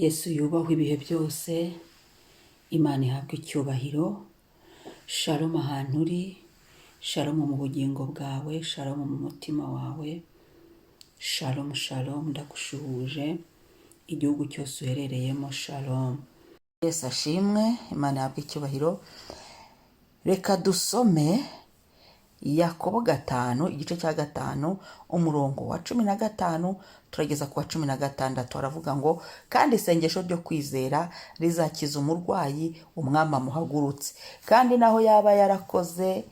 Yesu yubahwe ibihe byose, Imana ihabwe icyubahiro. Shalom ahantu uri, shalom mu bugingo bwawe, shalom mu mutima wawe, shalom shalom, ndagushuhuje igihugu cyose uherereyemo, shalom. Yesu ashimwe, Imana ihabwe icyubahiro. Reka dusome Yakobo 5 igice cya 5 umurongo wa 15 turageza ku wa 16. Aravuga ngo kandi isengesho ryo kwizera rizakiza umurwayi umwami amuhagurutse, kandi naho yaba yarakoze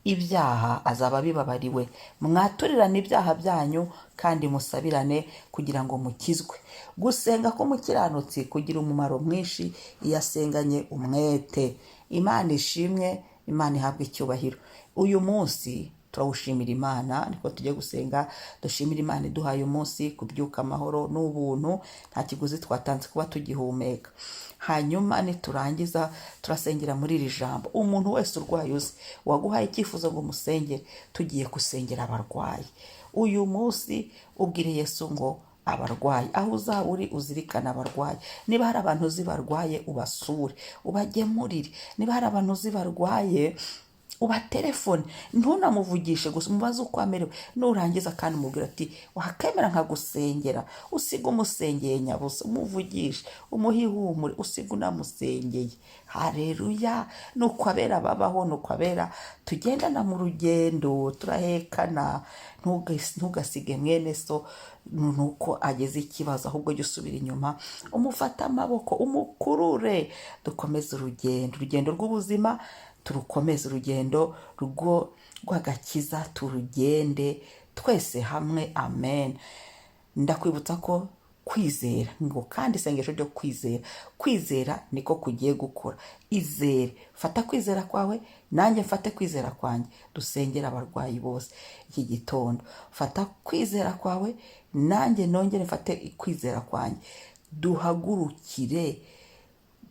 ibyaha azaba bibabariwe. Mwaturirane ibyaha byanyu kandi musabirane kugira ngo mukizwe. Gusenga k'umukiranutsi kugira umumaro mwinshi iyo asenganye umwete. Imana ishimwe, Imana ihabwe icyubahiro. Uyu munsi turawushimira Imana, niko tujye gusenga dushimira Imana iduhaye umunsi kubyuka amahoro n'ubuntu, nta kiguzi twatanze kuba tugihumeka. Hanyuma niturangiza turasengera muri iri jambo. Umuntu wese urwaye uzi waguhaye icyifuzo ngo musengere, tugiye gusengera abarwayi. Uyu munsi ubwire Yesu ngo abarwayi, aho uzaba uri uzirikana abarwayi. Niba hari abantu uzi barwaye ubasure, ubagemurire. Niba hari abantu uzi barwaye ubatelefone, ntunamuvugishe gusa, umubaze uko amerewe. Nurangiza kandi umubwira ati wakemera nkagusengera, usiga umusengeye nyabusa, umuvugishe, umuhe ihumure, usiga unamusengeye. Haleluya. Nuko abera babaho, nuko abera tugendana mu rugendo, turahekana. Ntugasige mwene so nuko ageze ikibazo, ahubwo jya usubira inyuma, umufata amaboko, umukurure, dukomeze urugendo rw'ubuzima, turukomeze urugendo rw'agakiza, turugende twese hamwe, amen. Ndakwibutsa ko kwizera ngo kandi isengesho ryo kwizera niko kugiye gukora. Izere, fata kwizera kwawe, nanjye mfate kwizera kwanjye, dusengera abarwayi bose iki gitondo. Fata kwizera kwawe, nanjye nongere mfate kwizera kwanjye, duhagurukire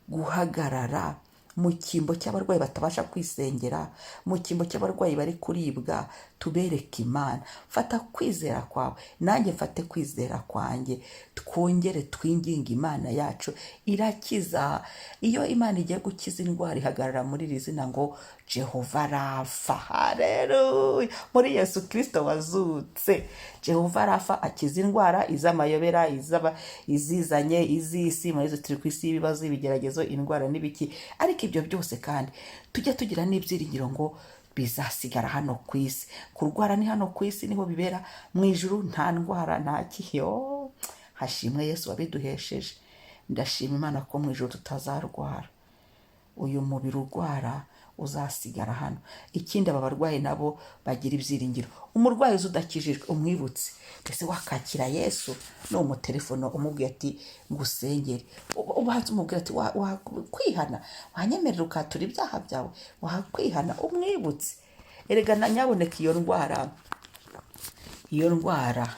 guhagarara mu cyimbo cy'abarwayi batabasha kwisengera, mu cyimbo cy'abarwayi bari kuribwa, tubereke Imana. Fata kwizera kwawe, nanjye mfate kwizera kwanjye, twongere twinginga Imana yacu irakiza. Iyo Imana igiye gukiza indwara ihagarara muri iri zina ngo Jehova Rafa. Haleluya. Muri Yesu Kristo wazutse, Jehova Rafa akiza indwara, iz'amayobera, izizanye, iz'isi. Muri izo turi ku isi y'ibibazo, ibigeragezo, indwara n'ibiki. Ariko ibyo byose kandi tujya tugira n'ibyiringiro ngo bizasigara hano ku isi. Kurwara ni hano ku isi niho bibera, mu ijuru nta ndwara nta kiyo. Hashimwe Yesu wabiduhesheje. Ndashima Imana ko mu ijuru tutazarwara. Uyu mubiri urwara uzasigara hano. Ikindi aba barwayi nabo bagira ibyiringiro. Umurwayi udakijijwe umwibutse, mbese wakakira Yesu, no mu telefone umubwira ati ngusengere, ubanza umubwira ati wakwihana, wanyemerera ukatura ibyaha byawe, wakwihana, umwibutse. Erega nyaboneka iyo ndwara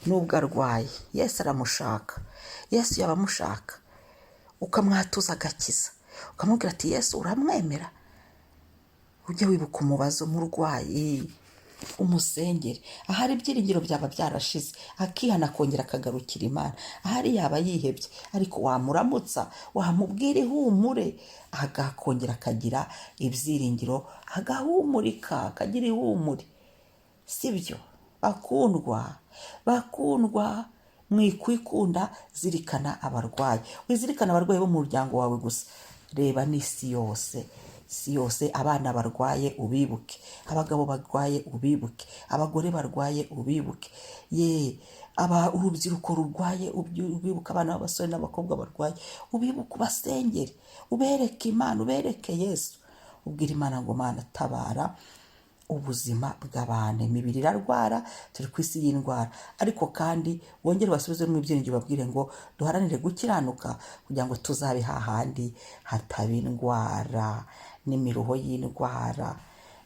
nubwo arwaye, Yesu aramushaka. Yesu yaba amushaka, ukamwatuza agakiza, ukamubwira ati Yesu uramwemera, ujye wibuka umubazo umurwayi, umusengere. Ahari ibyiringiro byaba byarashize, akihana akongera akagarukira Imana. Ahari yaba yihebye, ariko wamuramutsa, wamubwira ihumure, agakongera akagira ibyiringiro, agahumurika, akagira ihumure. Sibyo bakundwa, mwikwikunda, zirikana abarwayi. Wizirikana abarwayi bo mu muryango wawe gusa, reba n'isi yose. Si yose, abana barwaye ubibuke, abagabo barwaye ubibuke, abagore barwaye ubibuke, urubyiruko rurwaye ubibuke, abana b'abasore n'abakobwa barwaye ubibuke, ubasengere, ubereke Imana, ubereke Yesu. Ubwira Imana ngo Mana tabara ubuzima bw'abantu. Imibiri irarwara, turi ku isi y'indwara, ariko kandi wongere basubize mu ibyiringiro, babwire ngo duharanire gukiranuka kugira ngo tuzabe hahandi hataba indwara n'imiruho y'indwara.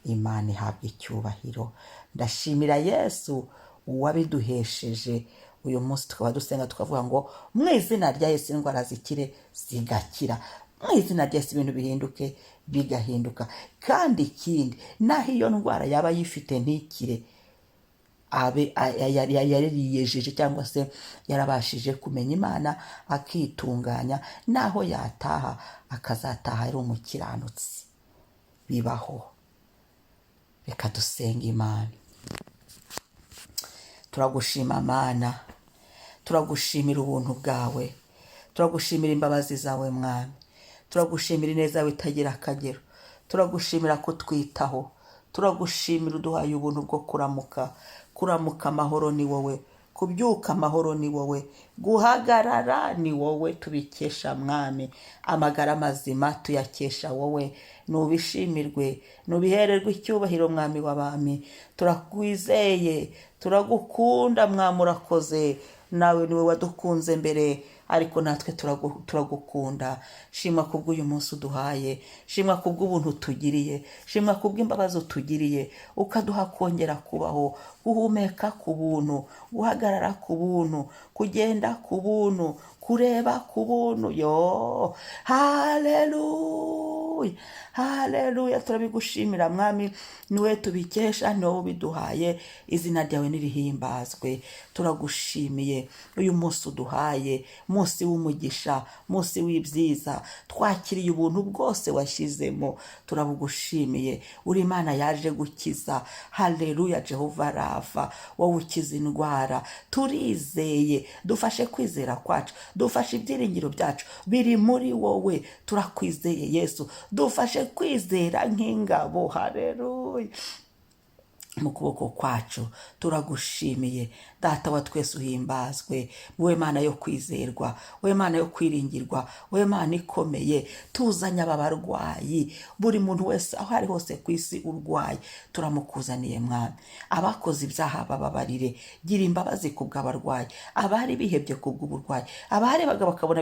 Imana ihabwe icyubahiro. Ndashimira Yesu wabiduhesheje. Uyu munsi tukaba dusenga tukavuga ngo mu izina rya Yesu indwara zikire zigakira, mu izina rya Yesu ibintu bihinduke bigahinduka. Kandi ikindi, naho iyo ndwara yaba yifite ntikire, yariyejeje cyangwa se yarabashije kumenya Imana akitunganya, naho yataha akazataha ari umukiranutsi. Bibaho. Reka dusenge Imana. Turagushima Mana, turagushimira ubuntu bwawe, turagushimira imbabazi zawe Mwami, turagushimira ineza yawe itagira akagero, turagushimira kutwitaho, turagushimira uduhaye ubuntu bwo kuramuka amahoro ni wowe, kubyuka amahoro ni wowe, guhagarara ni wowe tubikesha Mwami, amagara mazima tuyakesha wowe. Nubishimirwe, nubihererwe icyubahiro Mwami w'abami. Turakwizeye, turagukunda Mwami, urakoze. Nawe niwe wadukunze mbere, ariko natwe turagukunda. Shimwa kubw'uyu munsi uduhaye, shimwa kubw'ubuntu tugiriye, shimwa kubw'imbabazi utugiriye, ukaduha kongera kubaho, guhumeka ku buntu, guhagarara ku buntu, kugenda ku buntu, kureba ku buntu. Yo, haleluya, haleluya. Turabigushimira Mwami, niwe tubikesha, niwe ubiduhaye. Izina ryawe nirihimbazwe. Turagushimiye uyu munsi uduhaye, munsi w'umugisha, munsi w'ibyiza. Twakiriye ubuntu bwose washyizemo, turabugushimiye. Uri Imana yaje gukiza. Haleluya. Jehova Rafa, wowe ukiza indwara. Turizeye, dufashe kwizera kwacu, dufashe ibyiringiro byacu biri muri wowe. Turakwizeye Yesu, dufashe kwizera nk'ingabo. Haleluya. Mu kuboko kwacu turagushimiye. Data wa twese uhimbazwe. Wowe Mana yo kwizerwa, wowe Mana yo kwiringirwa, wowe Mana ikomeye. Tuzanye aba barwayi, buri muntu wese aho ari hose ku isi urwaye, turamukuzaniye Mwami. Abakoze ibyaha bababarire, gira imbabazi kubw'abarwayi, abari bihebye kubw'uburwayi, abarebaga bakabona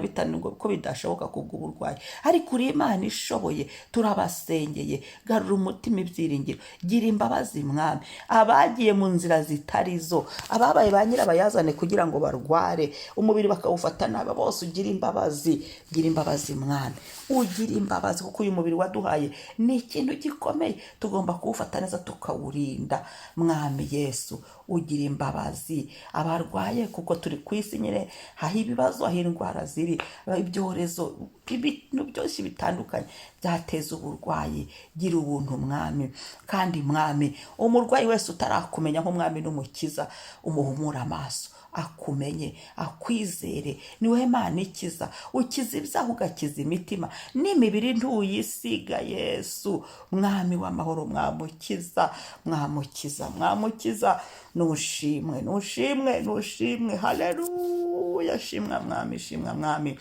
ko bidashoboka kubw'uburwayi, ariko uri Imana ishoboye. Turabasengeye, garura umutima ibyiringiro, gira imbabazi Mwami. Abagiye mu nzira zitari zo, ababaye ba nyirabayazane kugira ngo barware, umubiri bakawufata nabi, bose ugira imbabazi. Gira imbabazi Mwami, ugira imbabazi, kuko uyu mubiri waduhaye ni ikintu gikomeye. Tugomba kuwufata neza tukawurinda. Mwami Yesu, ugira imbabazi. Abarwaye, kuko turi ku isi nyine, haho ibibazo, aho indwara ziri, ibyorezo, ibintu byose bitandukanye byateza uburwayi. Gira ubuntu Mwami. Kandi Mwami, umurwayi wese utarakumenya nk'Umwami n'Umukiza, umuhumura amaso, akumenye, akwizere. Niwe Mana ikiza, ukiza ibyaha ugakiza imitima n'imibiri ntuyisiga. Yesu Mwami w'amahoro, mwamukiza, mwamukiza, mwamukiza. Nushimwe, nushimwe, nushimwe. Haleluya. Shimwa Mwami, shimwa Mwami.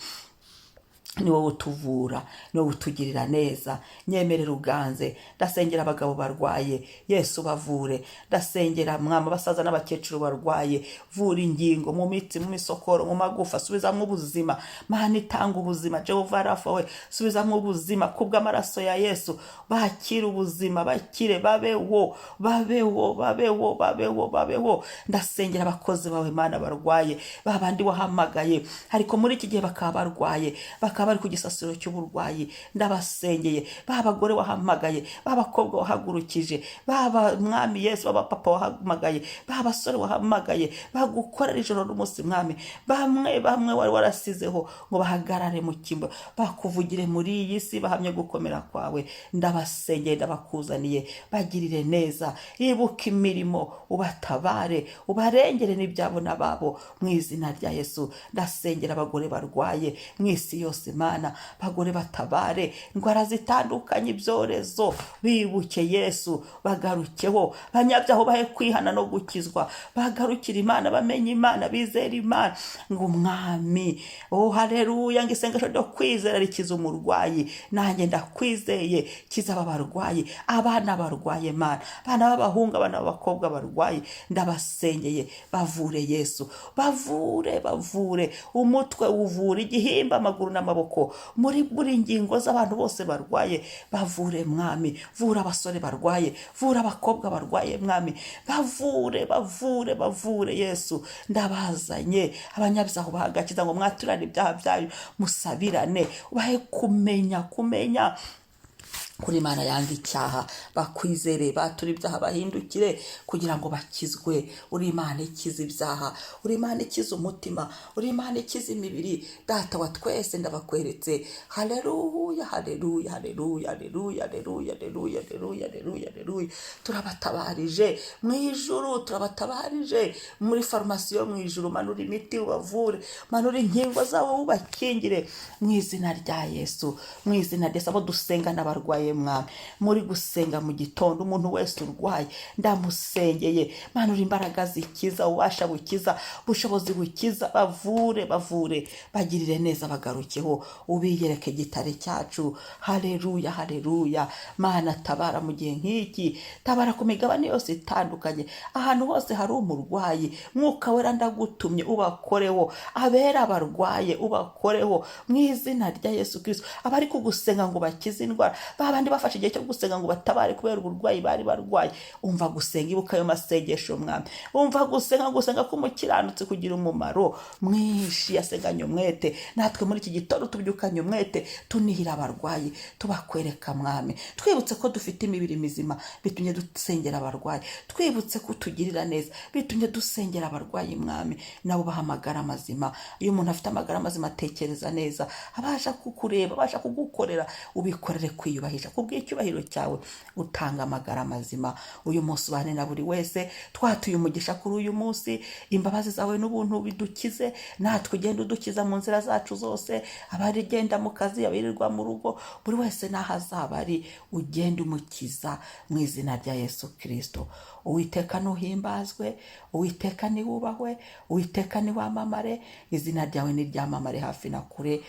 Ni wowe utuvura, ni wowe utugirira neza. Nyemerera uganze. Ndasengera abagabo barwaye, Yesu bavure. Ndasengera Mwami abasaza n'abakecuru barwaye, vura ingingo, mu mitsi, mu misokoro, mu magufa, subizamwo ubuzima. Mana itanga ubuzima. Jehova Rafa, we subizamwo ubuzima kubw'amaraso ya Yesu. Bakire ubuzima, bakire, babeho, babeho, babeho, babeho, babeho. Ndasengera abakozi bawe Mana barwaye, babandi wahamagaye ariko muri iki gihe bakaba barwaye, bakaba bari ku gisasiro cy'uburwayi. Ndabasengeye, babagore wahamagaye, babakobwa wahagurukije, baba Mwami Yesu, baba papa wahamagaye, babasore wahamagaye, bagukorera ijoro n'umunsi Mwami. Bamwe wari warasizeho ngo bahagarare mu kimbo, bakuvugire muri iyi si, bahamye gukomera kwawe. Ndabasengeye, ndabakuzaniye, bagirire neza. Ibuka imirimo, ubatabare, ubarengere n'ibyabo n'ababo mu izina rya Yesu. Ndasengera abagore barwaye mu isi yose Mana, bagore batabare, indwara zitandukanye, ibyorezo, bibuke Yesu, bagarukeho. Banyabyaho bahe kwihana no gukizwa, bagarukira Imana, bamenye Imana, bizera Imana. Ngo Mwami, oh haleluya, ngo isengesho ryo kwizera rikiza umurwayi. Nanjye ndakwizeye, kiza aba barwayi, abana barwaye Mana, abana b'abahungu, abana b'abakobwa barwaye. Ndabasengeye, bavure Yesu, bavure, bavure. Umutwe uvura, igihimba, amaguru n'amaboko, muri buri ngingo z'abantu bose barwaye, bavure Mwami. Vura abasore barwaye, vura abakobwa barwaye Mwami, bavure, bavure, bavure Yesu. Ndabazanye abanyabyaha bahagakiza, ngo mwaturane ibyaha byayo, musabirane, ubahe kumenya kuri Imana yanga icyaha, bakwizere, batura ibyaha, bahindukire kugira ngo bakizwe. Uri Imana ikiza ibyaha, uri Imana ikiza umutima, uri Imana ikiza imibiri. Data wa twese ndabakweretse. Haleluya, haleluya, haleluya, haleluya, haleluya, haleluya, haleluya, haleluya, haleluya. Turabatabarije mu ijuru, turabatabarije muri farumasi yo mu ijuru. Manura imiti ubavure, manura inkingo zabo ubakingire mu izina rya Yesu, mu izina rya Yesu. Abo dusenga n'abarwaye Mwami, muri gusenga mu gitondo, umuntu wese urwaye ndamusengeye. Manura imbaraga zikiza, ubasha bukiza, ubushobozi bukiza, bavure, bavure, bagirire neza, bagarukeho, ubiyereke gitare cyacu. Haleluya, haleluya. Mana tabara mu gihe nk'iki, tabara ku migabane yose itandukanye, ahantu hose hari umurwayi. Mwuka wera ndagutumye ubakoreho, abera abarwaye ubakoreho mu izina rya Yesu Kristo. Abari kugusenga ngo bakize indwara, babandi bafashe igihe cyo gusenga ngo batabare kubera uburwayi bari barwaye, umva gusenga, ibuka ayo masengesho Mwami. Umva gusenga k'umukiranutsi kugira umumaro mwinshi. Yasenganye umwete, natwe muri iki gitondo tubyukanye umwete, tunihira abarwayi, tubakwereka Mwami. Twibutse ko dufite imibiri mizima, bitumye dusengera abarwayi. Twibutse ko tugirira neza, bitumye dusengera abarwayi Mwami. Nabo bahamagara amazima. Iyo umuntu afite amagara mazima atekereza neza, abasha kukureba, abasha kugukorera. Ubikorere kwiyubahisha kubw'icyubahiro cyawe, utanga amagara mazima. Uyu munsi ubane na buri wese, twatuye umugisha kuri uyu munsi. Imbabazi zawe n'ubuntu bidukize, natwe ugenda udukiza mu nzira zacu zose. Abarigenda mu kazi, abirirwa mu rugo, buri wese n'aho azaba ari, ugenda umukiza mu izina rya Yesu Kristo. Uwiteka nuhimbazwe, Uwiteka niwubahwe, Uwiteka niwamamare, izina ryawe niryamamare hafi na kure.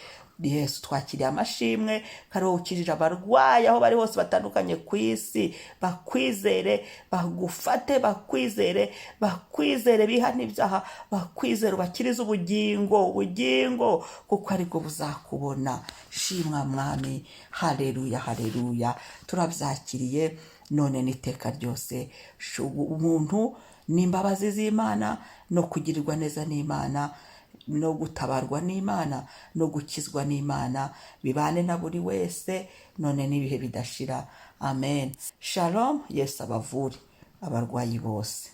Yesu, twakiriye amashimwe, kari wowe ukirira abarwayi aho bari hose batandukanye ku isi. Bakwizere, bagufate, bakwizere, bakwizere, bihane ibyaha, bakwizere, ubakirize ubugingo, kuko aribwo buzakubona. Shimwa Mwami. Haleluya, haleluya. Turabyakiriye none n'iteka ryose. Umuntu n'imbabazi z'Imana, no kugirirwa neza n'Imana, no gutabarwa n'Imana, no gukizwa n'Imana, bibane na buri wese none n'ibihe bidashira. Amen. Shalom. Yesu abavure abarwayi bose.